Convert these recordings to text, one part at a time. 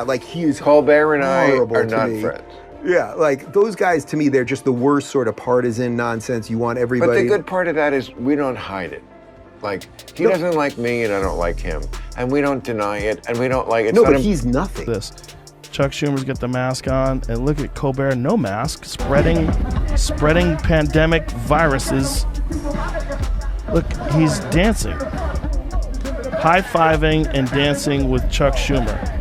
Like, he is Colbert and I horrible are to not me. friends. Yeah, like, those guys, to me, they're just the worst sort of partisan nonsense. You want everybody... But the good part of that is we don't hide it. Like, he doesn't like me and I don't like him. And we don't deny it, and we don't like it. No, but he's nothing. Chuck Schumer's got the mask on, and look at Colbert, no mask, spreading pandemic viruses. Look, he's dancing. High-fiving and dancing with Chuck Schumer.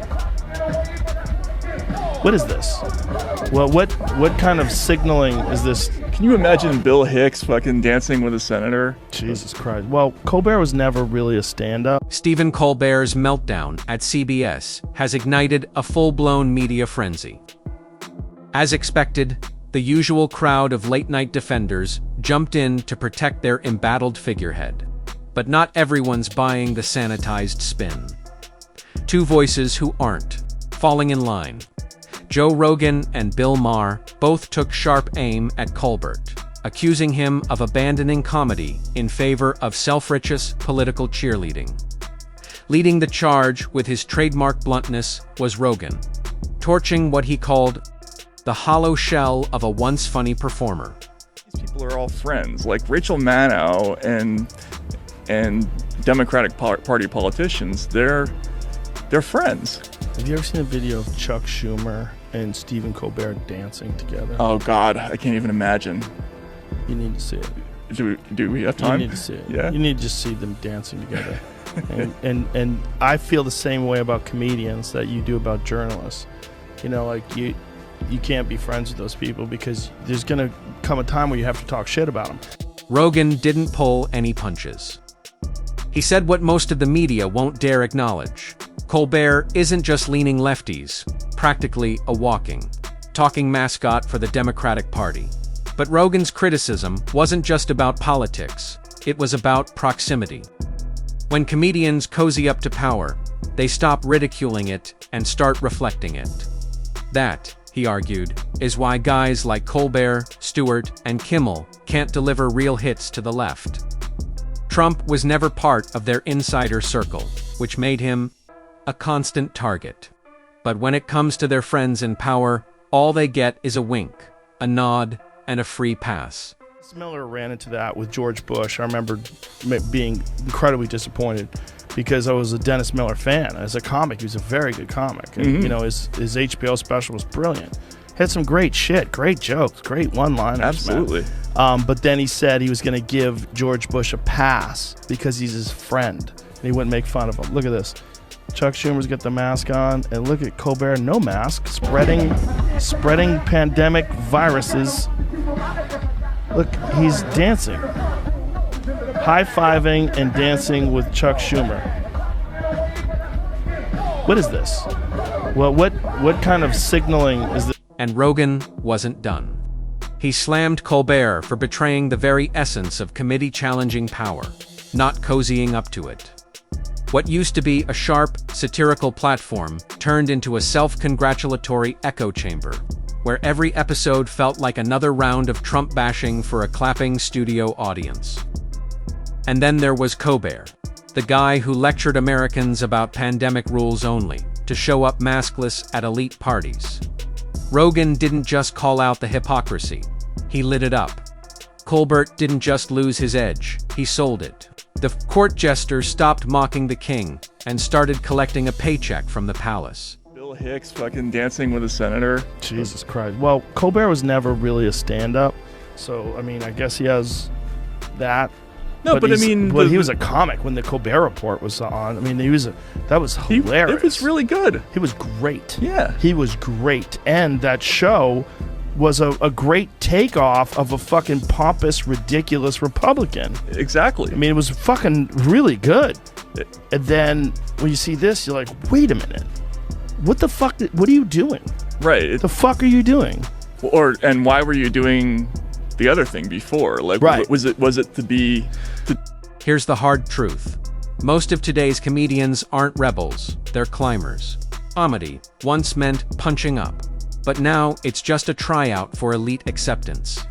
What is this? Well, what kind of signaling is this? Can you imagine Bill Hicks fucking dancing with a senator? Jesus Christ. Well, Colbert was never really a stand-up. Stephen Colbert's meltdown at CBS has ignited a full-blown media frenzy. As expected, the usual crowd of late-night defenders jumped in to protect their embattled figurehead. But not everyone's buying the sanitized spin. Two voices who aren't, falling in line. Joe Rogan and Bill Maher both took sharp aim at Colbert, accusing him of abandoning comedy in favor of self-righteous political cheerleading. Leading the charge with his trademark bluntness was Rogan, torching what he called the hollow shell of a once funny performer. These people are all friends. Like Rachel Maddow and Democratic Party politicians, they're friends. Have you ever seen a video of Chuck Schumer and Stephen Colbert dancing together? Oh God, I can't even imagine. You need to see it. Do we have time? You need to see it. Yeah. You need to just see them dancing together. and I feel the same way about comedians that you do about journalists. You know, like you can't be friends with those people because there's gonna come a time where you have to talk shit about them. Rogan didn't pull any punches. He said what most of the media won't dare acknowledge. Colbert isn't just leaning lefties, practically a walking, talking mascot for the Democratic Party. But Rogan's criticism wasn't just about politics, it was about proximity. When comedians cozy up to power, they stop ridiculing it and start reflecting it. That, he argued, is why guys like Colbert, Stewart, and Kimmel can't deliver real hits to the left. Trump was never part of their insider circle, which made him a constant target. But when it comes to their friends in power, all they get is a wink, a nod, and a free pass. Miller ran into that with George Bush. I remember being incredibly disappointed because I was a Dennis Miller fan. As a comic, he was a very good comic. And, you know, his HBO special was brilliant. Had some great shit, great jokes, great one-liners. Absolutely. But then he said he was going to give George Bush a pass because he's his friend. And he wouldn't make fun of him. Look at this. Chuck Schumer's got the mask on, and look at Colbert, no mask, spreading pandemic viruses. Look, he's dancing. High-fiving and dancing with Chuck Schumer. What is this? Well, what kind of signaling is this? And Rogan wasn't done. He slammed Colbert for betraying the very essence of committee-challenging power, not cozying up to it. What used to be a sharp, satirical platform turned into a self-congratulatory echo chamber, where every episode felt like another round of Trump bashing for a clapping studio audience. And then there was Colbert, the guy who lectured Americans about pandemic rules only, to show up maskless at elite parties. Rogan didn't just call out the hypocrisy, he lit it up. Colbert didn't just lose his edge, he sold it. The court jester stopped mocking the king and started collecting a paycheck from the palace. Bill Hicks fucking dancing with a senator. Jesus Christ. Well, Colbert was never really a stand-up, so, I mean, I guess he has that. No, but I mean... But he was a comic when the Colbert Report was on. I mean, that was hilarious. It was really good. He was great. Yeah. He was great. And that show was a great takeoff of a fucking pompous, ridiculous Republican. Exactly. I mean, it was fucking really good. And then when you see this, you're like, wait a minute. What the fuck? What are you doing? Right. The fuck are you doing? And why were you doing the other thing before? Like, right. Was it to be... Here's the hard truth. Most of today's comedians aren't rebels, they're climbers. Comedy once meant punching up, but now it's just a tryout for elite acceptance.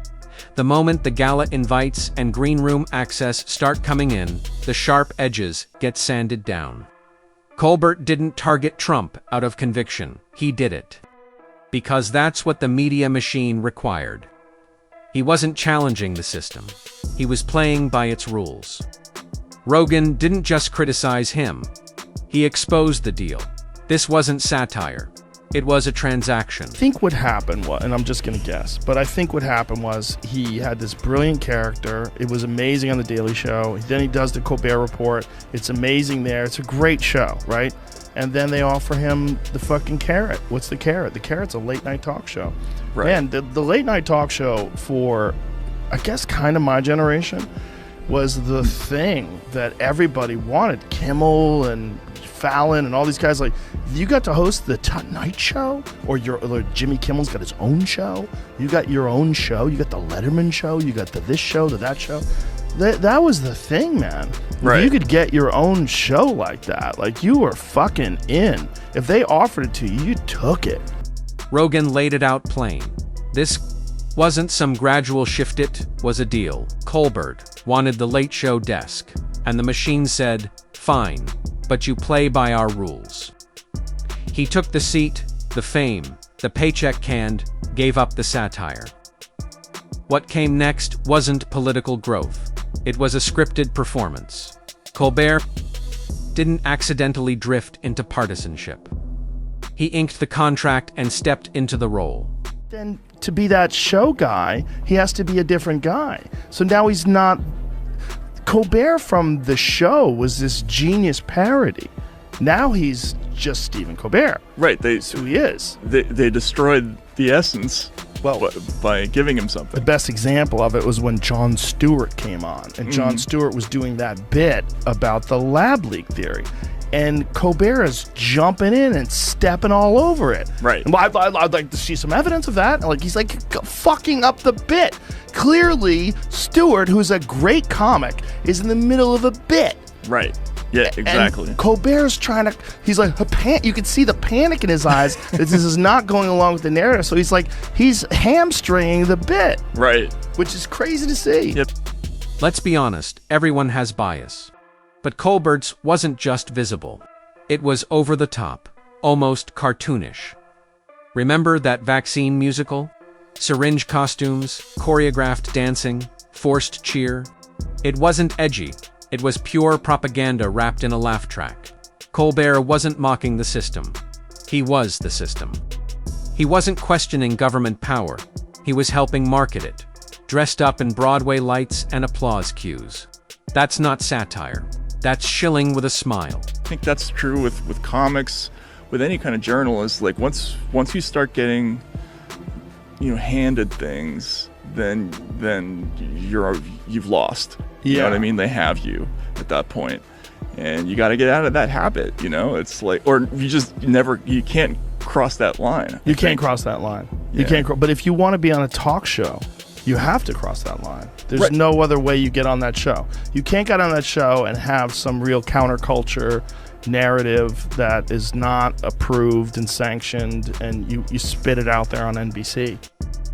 The moment the gala invites and green room access start coming in, the sharp edges get sanded down. Colbert didn't target Trump out of conviction. He did it because that's what the media machine required. He wasn't challenging the system. He was playing by its rules. Rogan didn't just criticize him. He exposed the deal. This wasn't satire. It was a transaction. I think what happened was, and I'm just going to guess, but I think what happened was he had this brilliant character. It was amazing on The Daily Show. Then he does the Colbert Report. It's amazing there. It's a great show, right? And then they offer him the fucking carrot. What's the carrot? The carrot's a late night talk show. Right. Man, the late night talk show for, I guess, kind of my generation was the thing that everybody wanted. Kimmel and Fallon and all these guys, like, you got to host the Tonight Show, or Jimmy Kimmel's got his own show. You got your own show. You got the Letterman show. You got the this show, the that show. That was the thing, man. Right. If you could get your own show like that, like, you were fucking in. If they offered it to you, you took it. Rogan laid it out plain. This wasn't some gradual shift, it was a deal. Colbert wanted the Late Show desk, and the machine said, fine, but you play by our rules. He took the seat, the fame, the paycheck, and gave up the satire. What came next wasn't political growth. It was a scripted performance. Colbert didn't accidentally drift into partisanship. He inked the contract and stepped into the role. Then to be that show guy, he has to be a different guy. So now he's not... Colbert from the show was this genius parody. Now he's just Stephen Colbert. Right. That's who he is. They destroyed the essence Well, by giving him the something. best example of it was when Jon Stewart came on, and Jon Stewart was doing that bit about the lab leak theory. And Colbert is jumping in and stepping all over it. Right. And I'd like to see some evidence of that. Like, he's like fucking up the bit. Clearly, Stewart, who's a great comic, is in the middle of a bit. Right. Yeah, exactly. And Colbert's trying to, he's like, you can see the panic in his eyes that this is not going along with the narrative. So he's like, he's hamstringing the bit. Right. Which is crazy to see. Yep. Let's be honest, everyone has bias. But Colbert's wasn't just visible. It was over the top, almost cartoonish. Remember that vaccine musical? Syringe costumes, choreographed dancing, forced cheer. It wasn't edgy. It was pure propaganda wrapped in a laugh track. Colbert wasn't mocking the system. He was the system. He wasn't questioning government power. He was helping market it, dressed up in Broadway lights and applause cues. That's not satire. That's shilling with a smile. I think that's true with comics, with any kind of journalist. Like once you start getting, handed things, then you've lost. You know what I mean? They have you at that point, and you got to get out of that habit. It's like, or you can't cross that line. You can't cross that line. You can't. But if you want to be on a talk show, you have to cross that line. There's no other way you get on that show. You can't get on that show and have some real counterculture narrative that is not approved and sanctioned, and you spit it out there on NBC.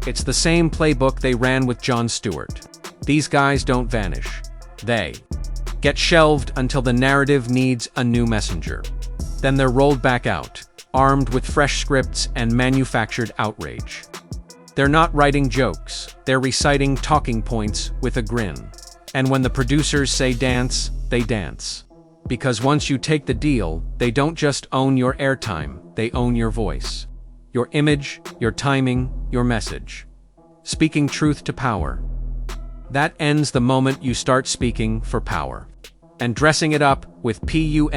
It's the same playbook they ran with Jon Stewart. These guys don't vanish. They get shelved until the narrative needs a new messenger. Then they're rolled back out, armed with fresh scripts and manufactured outrage. They're not writing jokes, they're reciting talking points with a grin. And when the producers say dance, they dance. Because once you take the deal, they don't just own your airtime, they own your voice. Your image, your timing, your message. Speaking truth to power. That ends the moment you start speaking for power. And dressing it up with PUNCHLINES.